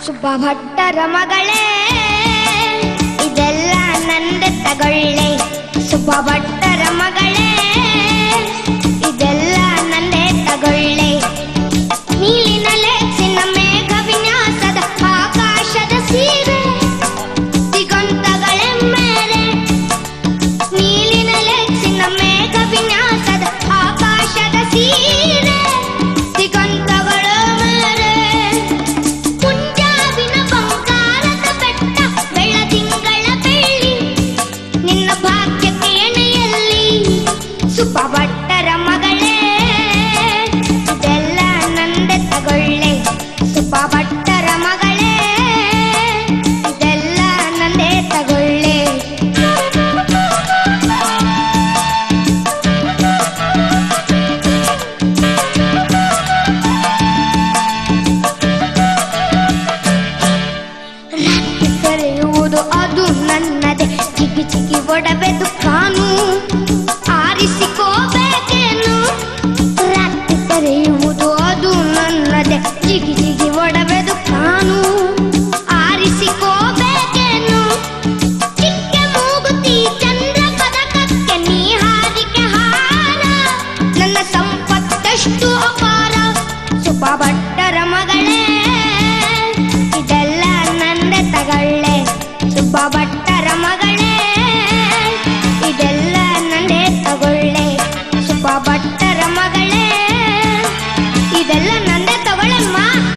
ಸುಬ್ಬ ಭಟ್ಟರ ಮಗಳೇ ಇದೆಲ್ಲ ನಂದೆ ತಗೊಳ್ಳೆ. ಸುಬ್ಬ ಭಟ್ಟರ ಮಗಳೇ ಇದೆಲ್ಲ ನಂದೆ ತಗೊಳ್ಳೆ. ನೀಲಿನಲೆ ಚಿನ್ನ ಮೇಘ ವಿನ್ಯಾಸದ ಆಕಾಶದ ಸೀರೆ ದಿಗಂತಗಳೇ ಮೇರೆ. ನೀಲಿನಲೆ ಚಿನ್ನ ಮೇಘ ವಿನ್ಯಾಸದ ಆಕಾಶದ ಸೀರೆ ದಿಗಂತಗಳ ಮೇರೆ. ಮುಂಜಾವಿನ ಬಂಗಾರದ ಬೆಟ್ಟ ಬೆಳದಿಂಗಳ ಬೆಳ್ಳಿ ನಿನ್ನ ಭಾಗ್ಯಕ್ಕೆ ಎಣೆಯಲ್ಲಿ. ಸುಬ್ಬ ಭಟ್ಟರ ಮಗಳೇ ಇದೆಲ್ಲ ನಂದೆ ತಗೊಳ್ಳೆ. ಸುಬ್ಬ ಭಟ್ಟರ ಮಗಳೇ ಇದೆಲ್ಲ ನಂದೆ ತಗೊಳ್ಳೆ. ರಾತ್ರಿ ತೆರೆಯುವುದು ಅದು ನನ್ನದೇ, ಚಿಗಿ ಚಿಗಿ ಒಡವೆದು ಕಾನು ಆರಿಸಿಕೋಬೇಕೇನು. ರಾತ್ರಿ ತೆರೆಯುವುದು ಅದು ನನ್ನದೇ, ಚಿಗಿ ಚಿಗಿ ಒಡವೆದು ಕಾನು ಆರಿಸಿಕೋಬೇಕೇನು. ಚಿಕ್ಕೆ ಮೂಗುತಿ ಚಂದ್ರ ಪದಕಕ್ಕೆ ನೀ ಹಾರಿಕೆ ಹಾರ, ನನ್ನ ಸಂಪತ್ತಷ್ಟು ಅಪಾರ. ಸುಬ್ಬ ಭಟ್ಟರ ಮಗಳೇ ಇದೆಲ್ಲ ನಂದೆ ತಗೊಳ್ಳೆ. ಸುಬ್ಬ ಭಟ್ಟ